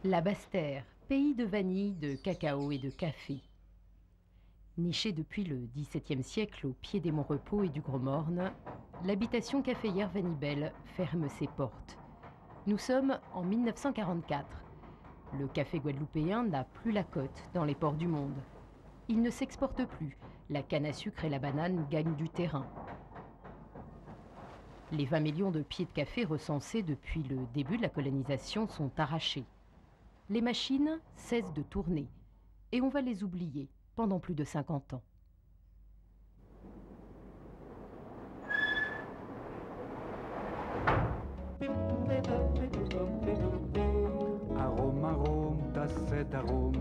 La Basse-Terre, pays de vanille, de cacao et de café. Nichée depuis le XVIIe siècle au pied des monts Repos et du Gros Morne, l'habitation caféière Vanibel ferme ses portes. Nous sommes en 1944. Le café guadeloupéen n'a plus la cote dans les ports du monde. Il ne s'exporte plus. La canne à sucre et la banane gagnent du terrain. Les 20 millions de pieds de café recensés depuis le début de la colonisation sont arrachés. Les machines cessent de tourner et on va les oublier pendant plus de 50 ans. Arôme, arôme, t'as cet arôme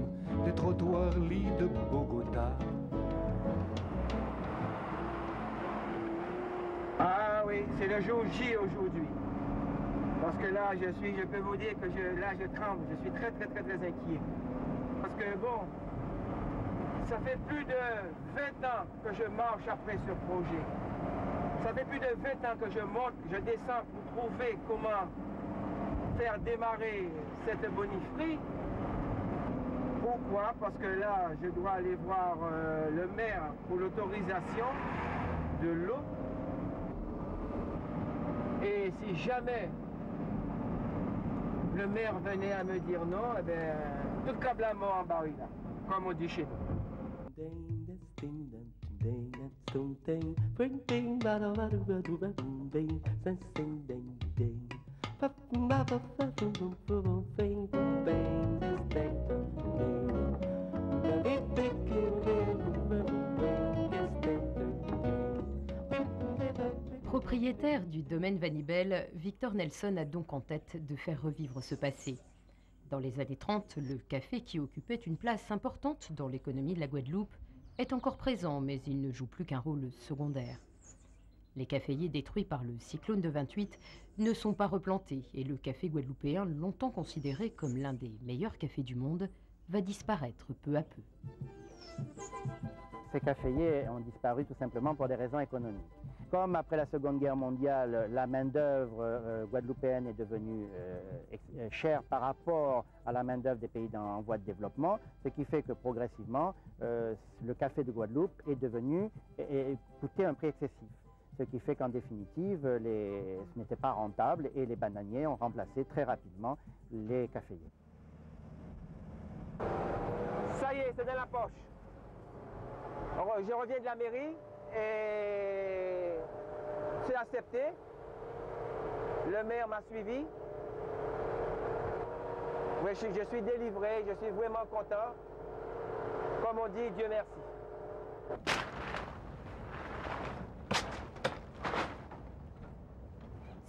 des trottoirs lits de Bogota. Ah oui, c'est le jour J aujourd'hui. Parce que là, je peux vous dire que je tremble, je suis très inquiet. Parce que bon, ça fait plus de 20 ans que je marche après ce projet. Ça fait plus de 20 ans que je monte, je descends pour trouver comment faire démarrer cette bonifrie. Pourquoi? Parce que là, je dois aller voir le maire pour l'autorisation de l'eau. Et si jamais le maire venait à me dire non, eh bien, tout câblement en baril, là, comme on dit chez nous. Propriétaire du domaine Vanibel, Victor Nelson a donc en tête de faire revivre ce passé. Dans les années 30, le café, qui occupait une place importante dans l'économie de la Guadeloupe, est encore présent, mais il ne joue plus qu'un rôle secondaire. Les caféiers détruits par le cyclone de 28 ne sont pas replantés et le café guadeloupéen, longtemps considéré comme l'un des meilleurs cafés du monde, va disparaître peu à peu. Ces caféiers ont disparu tout simplement pour des raisons économiques. Comme après la Seconde Guerre mondiale, la main-d'œuvre guadeloupéenne est devenue chère par rapport à la main-d'œuvre des pays en voie de développement, ce qui fait que progressivement, le café de Guadeloupe est devenu et coûtait un prix excessif. Ce qui fait qu'en définitive, ce n'était pas rentable et les bananiers ont remplacé très rapidement les caféiers. Ça y est, c'est dans la poche. Je reviens de la mairie et c'est accepté. Le maire m'a suivi. Oui, je suis délivré, je suis vraiment content. Comme on dit, Dieu merci.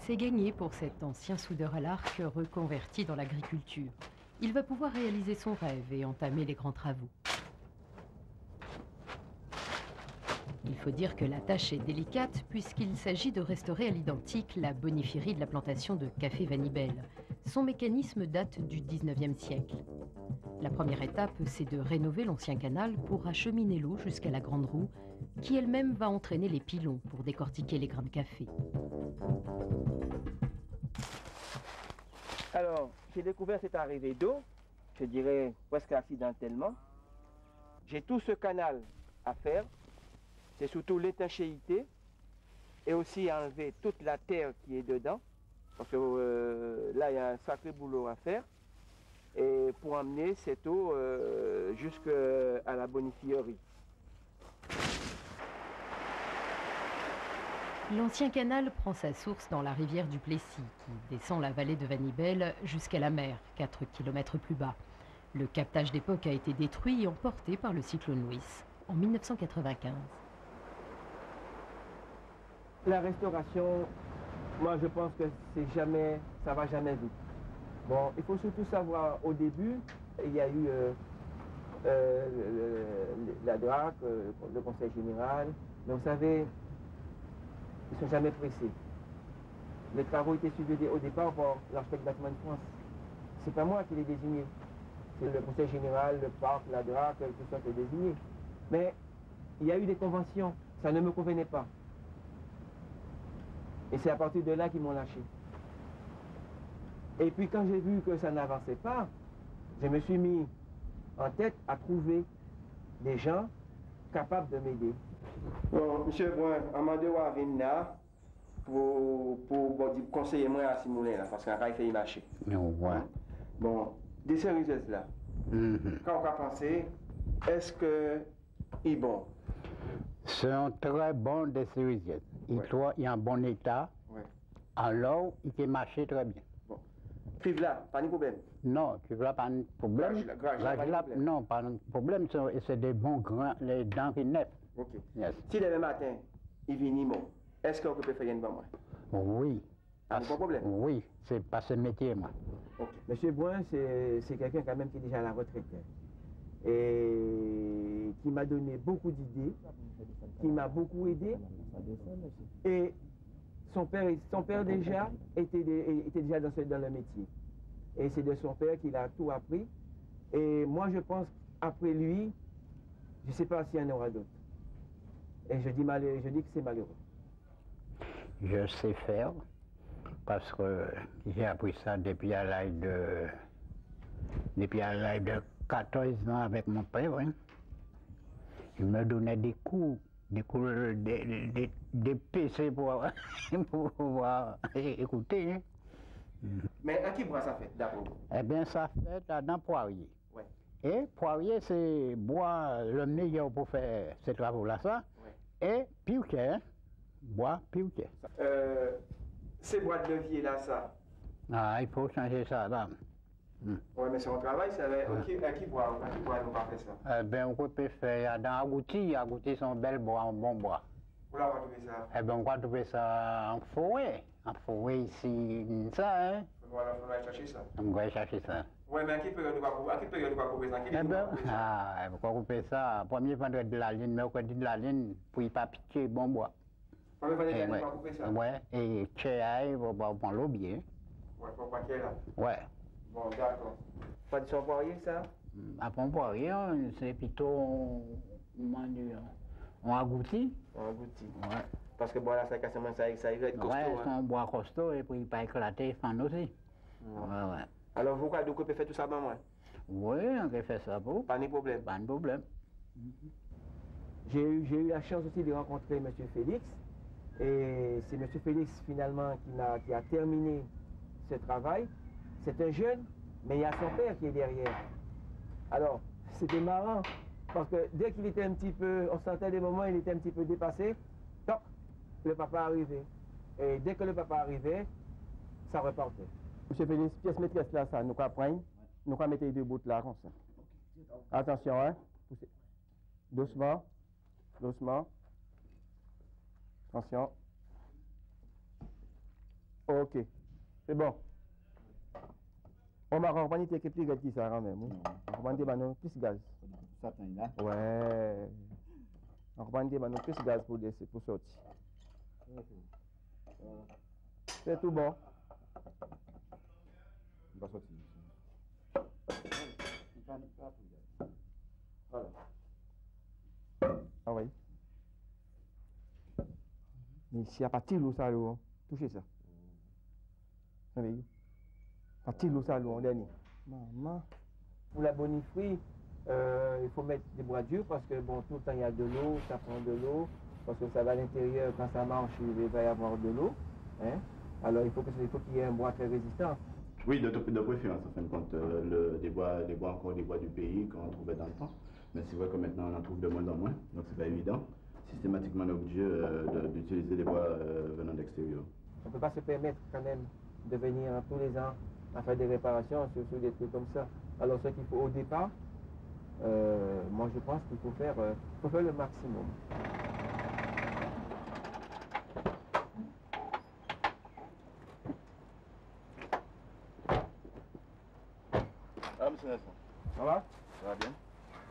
C'est gagné pour cet ancien soudeur à l'arc reconverti dans l'agriculture. Il va pouvoir réaliser son rêve et entamer les grands travaux. Il faut dire que la tâche est délicate puisqu'il s'agit de restaurer à l'identique la bonifierie de la plantation de café Vanibel. Son mécanisme date du 19e siècle. La première étape, c'est de rénover l'ancien canal pour acheminer l'eau jusqu'à la grande roue qui elle-même va entraîner les pilons pour décortiquer les grains de café. Alors, j'ai découvert cette arrivée d'eau, je dirais presque accidentellement. J'ai tout ce canal à faire. C'est surtout l'étanchéité et aussi enlever toute la terre qui est dedans. Parce que là, il y a un sacré boulot à faire. Et pour amener cette eau jusqu'à la bonifierie. L'ancien canal prend sa source dans la rivière du Plessis, qui descend la vallée de Vanibel jusqu'à la mer, 4 km plus bas. Le captage d'époque a été détruit et emporté par le cyclone Louis en 1995. La restauration, moi je pense que ça va jamais vite. Bon, il faut surtout savoir, au début, il y a eu la DRAC, le conseil général, mais vous savez, ils ne sont jamais pressés. Les travaux étaient suivis au départ par l'architecte bâtiment de France. C'est pas moi qui l'ai désigné. C'est le conseil général, le parc, la DRAC, tout ça qui est désigné. Mais il y a eu des conventions, ça ne me convenait pas. Et c'est à partir de là qu'ils m'ont lâché. Et puis quand j'ai vu que ça n'avançait pas, je me suis mis en tête à trouver des gens capables de m'aider. Bon, monsieur Brun, Amandé Wavina pour conseiller moi à Simoulin là, parce qu'il a fait marcher. Ouais. Bon, des cerises là. Quand on va penser, est-ce que ils sont bons? C'est un très bon des cerisiers. Il est en bon état. Ouais. Alors, il peut marcher très bien. Bon. Cuivre là, pas de problème. Non, tu n'as pas de problème. Grage, pas de problème. Non, pas de problème. C'est des bons grains, les dents qui naissent. Ok. Yes. Si demain matin, il vient bon, est-ce qu'on peut faire une bonne moi? Oui. Pas de problème. Oui, c'est pas ce métier, moi. Ok. Monsieur Brun, c'est quelqu'un quand même qui est déjà à la retraite. Et qui m'a donné beaucoup d'idées, qui m'a beaucoup aidé. Et son père déjà était déjà dans le métier. Et c'est de son père qu'il a tout appris. Et moi, je pense, après lui, je ne sais pas s'il y en aura d'autres. Et je dis que c'est malheureux. Je sais faire, parce que j'ai appris ça depuis à l'âge de 14 ans avec mon père. Hein. Il me donnait des coups des PC pour pouvoir écouter. Hein. Mais à qui bois ça fait d'abord? Eh bien, ça fait dans Poirier. Ouais. Et Poirier, c'est bois le meilleur pour faire ces travaux-là, ça. Ouais. Et Piouquet, hein? Bois Piouquet. Ces bois de levier là, ça. Ah, il faut changer ça, là. Oui, mais c'est un travail, c'est à qui bois nous pas faire ça? Eh bien, on peut faire dans Agouti. Agouti, sont belles bois, un bon bois. Où là, on va trouver ça? Eh bien, on va trouver ça en forêt. En forêt ici, ça, hein? Voilà, on va aller chercher ça. On va aller chercher ça. Oui, mais à quelle période on va couper ça? Eh bien, on va couper ça. Premier vendredi de la ligne, mercredi de la ligne, pour y pas piquer bon bois. Premier vendredi de la ligne, on va couper ça? Oui, et tchéaï, on va prendre l'eau bien. Oui, pour paquet là? Oui. Bon, d'accord. Pas de son poirier, ça? À Poirier, c'est plutôt on agouti. On agouti. Ouais. Parce que bon, là, ça va être costaud. Ouais, hein? c'est un bois costaud et puis il pas éclater, fan aussi. Ouais. Alors, vous, quoi, donc, vous pouvez faire tout ça, ben, moi? Oui, on peut faire ça pour. Pas de problème. Pas de problème. J'ai eu la chance aussi de rencontrer M. Félix. Et c'est M. Félix, finalement, qui a terminé ce travail. C'est un jeune, mais il y a son père qui est derrière. Alors, c'était marrant, parce que dès qu'il était un petit peu, on sentait des moments, il était un petit peu dépassé, toc, le papa arrivait. Et dès que le papa arrivait, ça repartait. Monsieur Félix, pièce maîtresse là, ça, nous allons prendre, nous allons mettre les deux bouts là, comme ça. Attention, hein. Poussez. Doucement, doucement. Attention. Ok, c'est bon. On m'a accompagné avec plus gaz qui ça quand même. On va demander plus gaz. Ça t'en là? Ouais. On va demander plus gaz pour sortir. C'est tout bon. Il va sortir. Voilà. Ah oui. Mais s'il n'y a pas de l'eau, ça, touchez ça. Vous voyez? Parti l'eau ça en dernier. Maman. Pour la bonifrie, il faut mettre des bois durs parce que bon, tout le temps il y a de l'eau, ça prend de l'eau, parce que ça va à l'intérieur, quand ça marche, il va y avoir de l'eau. Hein? Alors il faut qu'il y ait un bois très résistant. Oui, de préférence, en fin de compte, des bois du pays qu'on trouvait dans le temps. Mais c'est vrai que maintenant on en trouve de moins en moins, donc c'est pas évident. Systématiquement, on est obligé d'utiliser des bois venant d'extérieur. On ne peut pas se permettre quand même de venir tous les ans à faire des réparations sur des trucs comme ça. Alors ce qu'il faut au départ, moi je pense qu'il faut faire le maximum. Ah, monsieur Nelson. Ça va? Ça va bien?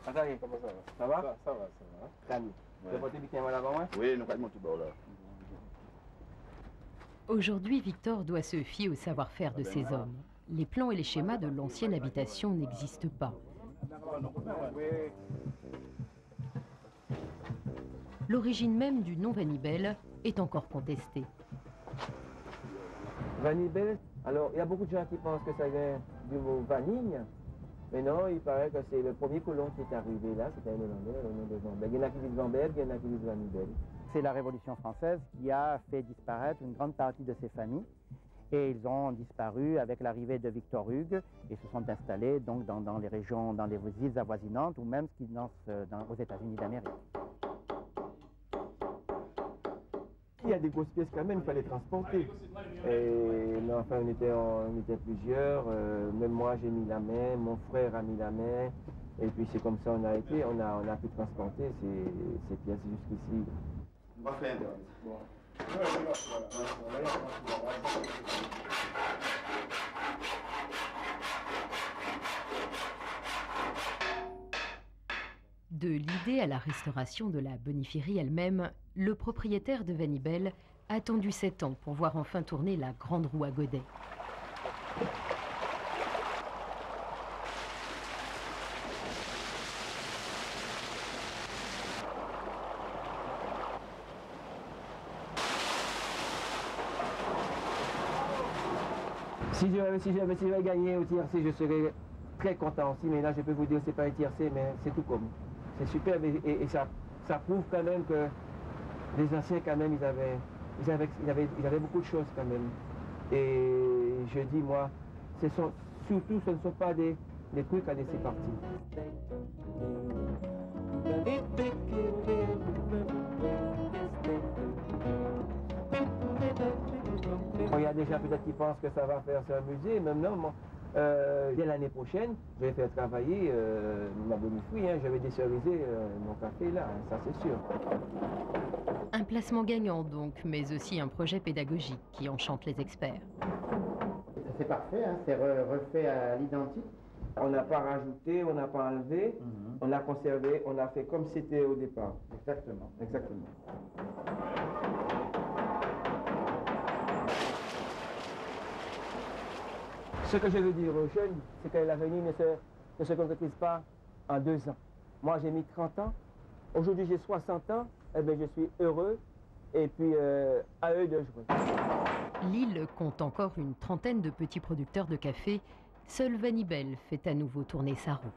Ah, ça y est, comment ça va? Ça va? Ça va. Calme. Tu veux porter bien là-bas, moi? Oui, nous allons tout bas là. Aujourd'hui, Victor doit se fier au savoir-faire de ses hommes. Les plans et les schémas de l'ancienne habitation n'existent pas. L'origine même du nom Vanibel est encore contestée. Vanibel, alors il y a beaucoup de gens qui pensent que ça vient du mot vanille, Mais non, il paraît que c'est le premier colon qui est arrivé là, c'était un Hollandais, le nom de Van Berg. Il y en a qui disent Van Berg, il y en a qui disent Van Nibel. C'est la Révolution française qui a fait disparaître une grande partie de ces familles. Et ils ont disparu avec l'arrivée de Victor Hugues et se sont installés donc dans les régions, dans les îles avoisinantes ou même ce qui dansent aux États-Unis d'Amérique. Il y a des grosses pièces quand même, il fallait transporter. Mais enfin, on était plusieurs, même moi j'ai mis la main, mon frère a mis la main, et puis c'est comme ça on a été, on a pu transporter ces pièces jusqu'ici. On va faire. De l'idée à la restauration de la bonifierie elle-même, le propriétaire de Van Nibel a attendu 7 ans pour voir enfin tourner la grande roue à godets. Si j'avais gagné au TRC, je serais très content aussi, mais là je peux vous dire c'est pas un TRC, mais c'est tout comme. C'est superbe et ça prouve quand même que les anciens quand même ils avaient beaucoup de choses quand même. Et je dis moi, surtout ce ne sont pas des trucs à laisser partir. Il y a déjà peut-être qui pensent que ça va faire sur un musée, même non. Dès l'année prochaine, je vais faire travailler ma bonifierie, je vais déceriser mon café là, ça c'est sûr. Un placement gagnant donc, mais aussi un projet pédagogique qui enchante les experts. C'est parfait, hein, c'est refait à l'identique. On n'a pas rajouté, on n'a pas enlevé, on a conservé, on a fait comme c'était au départ. Exactement. Exactement. Ce que je veux dire aux jeunes, c'est que l'avenir ne se concrétise pas en 2 ans. Moi, j'ai mis 30 ans. Aujourd'hui, j'ai 60 ans. Eh bien, je suis heureux. Et puis, à eux de jouer. L'île compte encore une trentaine de petits producteurs de café. Seul Van Nibel fait à nouveau tourner sa roue.